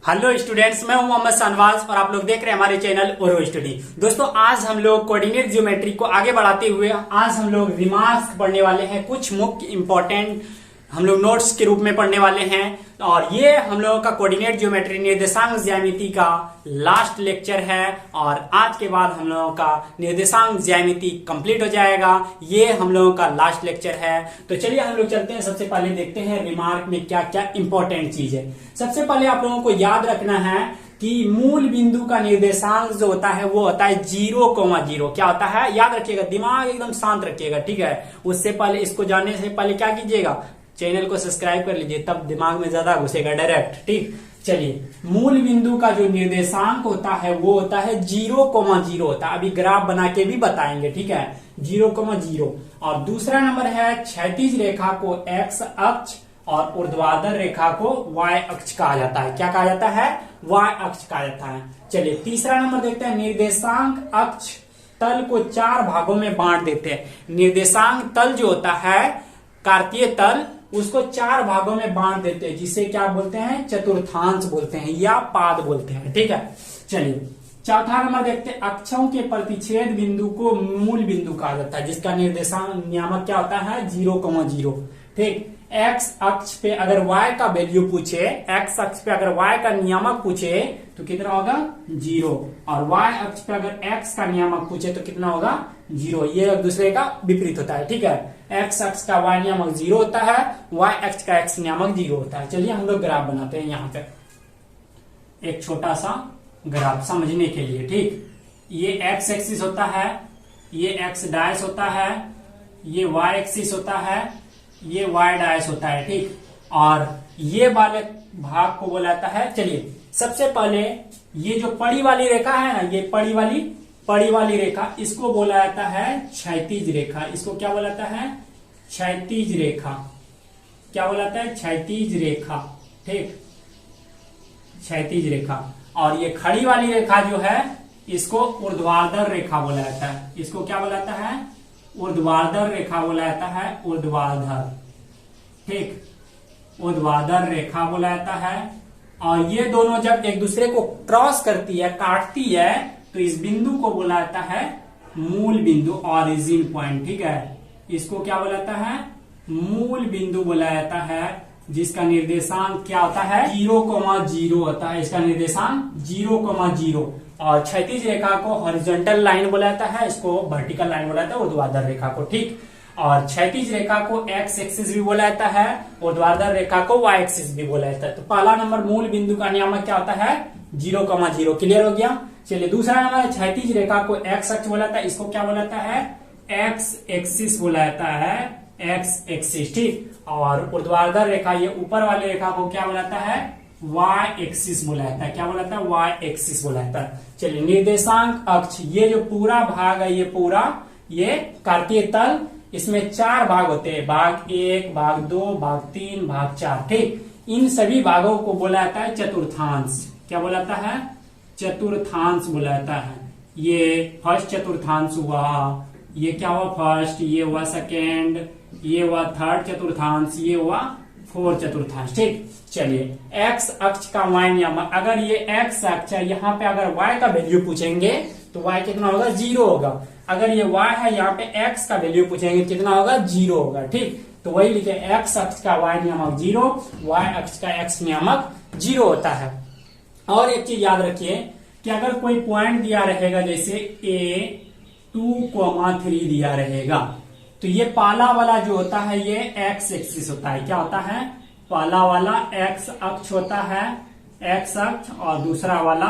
Hello students, मैं हूं मोहम्मद शाहनवाज और आप लोग देख रहे हैं हमारे चैनल ओरो स्टडी। दोस्तों, आज हम लोग कोऑर्डिनेट ज्योमेट्री को आगे बढ़ाते हुए आज हम लोग रिमार्क्स पढ़ने वाले हैं। कुछ मुख्य इंपॉर्टेंट हम लोग नोट्स के रूप में पढ़ने वाले हैं और ये हम लोगों का कोऑर्डिनेट ज्योमेट्री निर्देशांक ज्यामिति का लास्ट लेक्चर है और आज के बाद हम लोगों का निर्देशांक ज्यामिति कंप्लीट हो जाएगा। ये हम लोगों का लास्ट लेक्चर है। तो चलिए हम लोग चलते हैं। सबसे पहले देखते हैं रिमार्क में क्या क्या इंपॉर्टेंट चीज है। सबसे पहले आप लोगों को याद रखना है कि मूल बिंदु का निर्देशांक जो होता है वो होता है 0,0। क्या होता है याद रखिएगा, दिमाग एकदम शांत रखिएगा, ठीक है। उससे पहले इसको जानने से पहले क्या कीजिएगा, चैनल को सब्सक्राइब कर लीजिए, तब दिमाग में ज्यादा घुसेगा डायरेक्ट, ठीक। चलिए, मूल बिंदु का जो निर्देशांक होता है वो होता है 0,0 होता है। अभी ग्राफ बना के भी बताएंगे, ठीक है, 0,0। और दूसरा नंबर है क्षैतिज रेखा को x अक्ष और ऊर्ध्वाधर रेखा को y अक्ष कहा जाता है। क्या कहा जाता है? y अक्ष कहा जाता है। चलिए तीसरा नंबर देखते हैं, निर्देशांक अक्ष तल को 4 भागों में बांट देते हैं। निर्देशांक तल जो होता है कार्तीय तल, उसको 4 भागों में बांट देते हैं, जिसे क्या बोलते हैं, चतुर्थांश बोलते हैं या पाद बोलते हैं, ठीक है। चलिए चौथा नंबर देखते हैं, अक्षों के प्रतिच्छेद बिंदु को मूल बिंदु कहा जाता है, जिसका निर्देशांक नियामक क्या होता है, 0,0, ठीक। एक्स अक्ष पे अगर y का वैल्यू पूछे, एक्स अक्ष पे अगर y का नियामक पूछे तो कितना होगा, 0। और y अक्ष पे अगर x का नियामक पूछे तो कितना होगा, 0। ये एक दूसरे का विपरीत होता है, ठीक है। x अक्ष का y नियामक 0 होता है, y अक्ष का x नियामक 0 होता है। चलिए हम लोग ग्राफ बनाते हैं यहाँ पे, एक छोटा सा ग्राफ समझने के लिए, ठीक। ये x एक्सिस होता है, ये x डैश होता है, ये y एक्सिस होता है, ये y डैश होता है, ठीक। और ये वाले भाग को बोला जाता है, चलिए सबसे पहले ये जो पड़ी वाली रेखा है ना, ये पड़ी वाली रेखा, इसको बोला जाता है क्षैतिज रेखा। इसको क्या बोला जाता है, क्षैतिज रेखा। क्या बोला जाता है, क्षैतिज रेखा, ठीक, क्षैतिज रेखा। और ये खड़ी वाली रेखा जो है इसको ऊर्ध्वाधर रेखा बोला जाता है। इसको क्या बोला जाता है, ऊर्ध्वाधर रेखा बोला जाता है, ऊर्ध्वाधर, ठीक, ऊर्ध्वाधर रेखा बोला जाता है। और ये दोनों जब एक दूसरे को क्रॉस करती है, काटती है, तो इस बिंदु को बोला जाता है मूल बिंदु, ऑरिजिन पॉइंट, ठीक है। इसको क्या बोला जाता है, मूल बिंदु बोला जाता है, जिसका निर्देशांक क्या होता है, 0,0 होता है। इसका निर्देशांक 0,0। और क्षैतिज रेखा को हॉरिजॉन्टल लाइन बोला जाता है, इसको वर्टिकल लाइन बोला जाता है, ऊर्ध्वाधर रेखा को, ठीक। और क्षैतिज रेखा को x एक्सिस भी बोला जाता है, ऊर्ध्वाधर रेखा को y एक्सिस भी बोला जाता है। तो पहला नंबर मूल बिंदु का नियामक क्या होता है, 0,0। क्लियर हो गया। चलिए दूसरा नंबर क्षैतिज रेखा को x अक्ष बोला जाता है, इसको क्या बोला जाता है, x एक्सिस बोला जाता है, x एक्सिस, ठीक। और ऊर्ध्वाधर रेखा, ये ऊपर वाली रेखा को क्या बोला जाता है, y एक्सिस बोला जाता है। क्या बोला जाता है, y एक्सिस बोला जाता है। चलिए निर्देशांक अक्ष, ये जो पूरा भाग है, ये पूरा ये कार्तीय तल, इसमें 4 भाग होते हैं, भाग 1, भाग 2, भाग 3, भाग 4, ठीक। इन सभी भागों को बोला जाता है चतुर्थांश। क्या बोला जाता है, चतुर्थांश बोला जाता है। ये फर्स्ट चतुर्थांश हुआ, ये क्या हुआ फर्स्ट, ये हुआ सेकेंड, ये हुआ थर्ड चतुर्थांश, ये हुआ फोर्थ चतुर्थांश, ठीक। चलिए x अक्ष का y नियामक, अगर ये x अक्ष है, यहाँ पे अगर y का वैल्यू पूछेंगे तो y कितना होगा, 0 होगा। अगर ये y है, यहाँ पे x का वैल्यू पूछेंगे कितना होगा, 0 होगा, ठीक। तो वही लिखे, x अक्ष का y नियामक 0, y अक्ष का x नियामक 0 होता है। और एक चीज याद रखिए कि अगर कोई पॉइंट दिया रहेगा, जैसे a 2,3 दिया रहेगा, तो ये पहला वाला जो होता है ये x एक्सिस होता है। क्या होता है, पहला वाला x अक्ष होता है, x अक्ष, और दूसरा वाला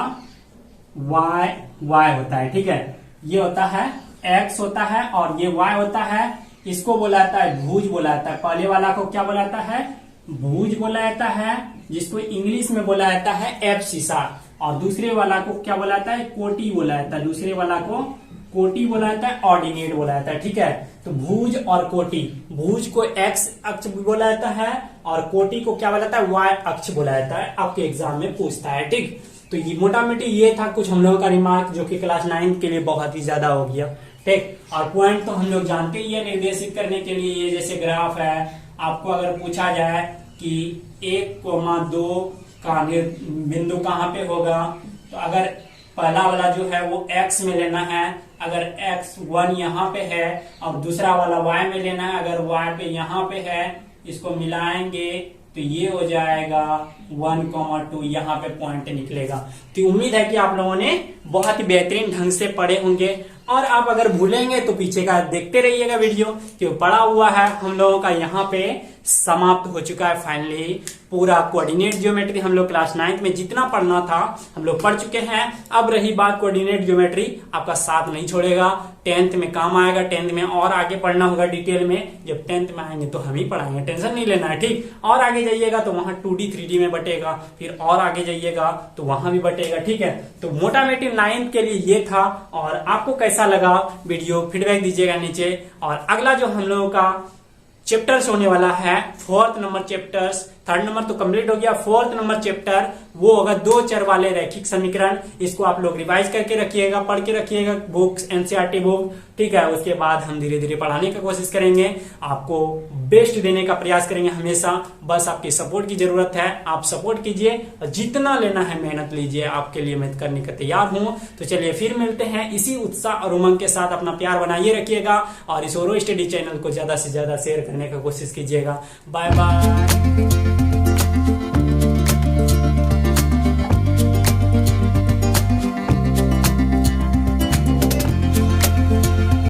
y होता है, ठीक है। ये होता है x होता है और ये y होता है। इसको बोला जाता है भुज बोला जाता है। पहले वाला को क्या बोला जाता है, भुज बोला जाता है, जिसको इंग्लिश में बोला जाता है एब्सिसा। और दूसरे वाला को क्या बोला जाता है, कोटि बोला जाता है। दूसरे वाला को कोटि बोला जाता है, ऑर्डिनेट बोला जाता है, ठीक है। तो भुज और कोटि, भुज को x अक्ष भी बोला जाता है और कोटि को क्या बोला जाता है, y अक्ष बोला जाता है। आपके एग्जाम में पूछता है, ठीक। तो ये मोटा मोटी ये था कुछ हम लोगों का रिमार्क, जो कि क्लास 9 के लिए बहुत ही ज्यादा हो गया, ठीक। और पॉइंट तो हम लोग जानते ही है निर्देशित करने के लिए। ये जैसे ग्राफ है, आपको अगर पूछा जाए कि 1,2 का बिंदु कहाँ पे होगा। तो अगर पहला वाला जो है वो x में लेना है, अगर x1 यहाँ पे है, और दूसरा वाला y में लेना है, अगर y पे यहाँ पे है, इसको मिलाएंगे तो ये हो जाएगा 1,2, यहाँ पे पॉइंट निकलेगा। तो उम्मीद है कि आप लोगों ने बहुत ही बेहतरीन ढंग से पढ़े होंगे, और आप अगर भूलेंगे तो पीछे का देखते रहिएगा वीडियो, क्यों पढ़ा हुआ है हम लोगों का यहाँ पे समाप्त हो चुका है फाइनली। पूरा कोऑर्डिनेट ज्योमेट्री हम लोग क्लास 9th में जितना पढ़ना था हम लोग पढ़ चुके हैं। अब रही बात कोऑर्डिनेट ज्योमेट्री, आपका साथ नहीं छोड़ेगा, 10th में काम आएगा। 10th में और आगे पढ़ना होगा डिटेल में, जब 10th में आएंगे तो हम ही पढ़ाएंगे, टेंशन नहीं लेना है, ठीक। और आगे जाइएगा तो वहां 2D 3D में बटेगा, फिर और आगे जाइएगा तो वहां भी बटेगा, ठीक है। तो मोटा मोटी 9th के लिए ये था, और आपको कैसा लगा वीडियो फीडबैक दीजिएगा नीचे। और अगला जो हम लोगों का चैप्टर्स होने वाला है 4th number chapters, 3rd number तो कंप्लीट हो गया, 4th नंबर चैप्टर वो होगा 2 चर वाले रैखिक समीकरण। इसको आप लोग रिवाइज करके रखिएगा, पढ़ के रखिएगा बुक्स, एनसीईआरटी बुक, ठीक है। उसके बाद हम धीरे धीरे पढ़ाने की कोशिश करेंगे, आपको बेस्ट देने का प्रयास करेंगे हमेशा। बस आपकी सपोर्ट की जरूरत है, आप सपोर्ट कीजिए, जितना लेना है मेहनत लीजिए, आपके लिए मैं करने का तैयार हूं। तो चलिए फिर मिलते हैं इसी उत्साह और उमंग के साथ। अपना प्यार बनाइए रखिएगा, और इस ओरो स्टडी चैनल को ज्यादा से ज्यादा शेयर करने का कोशिश कीजिएगा। Bye bye.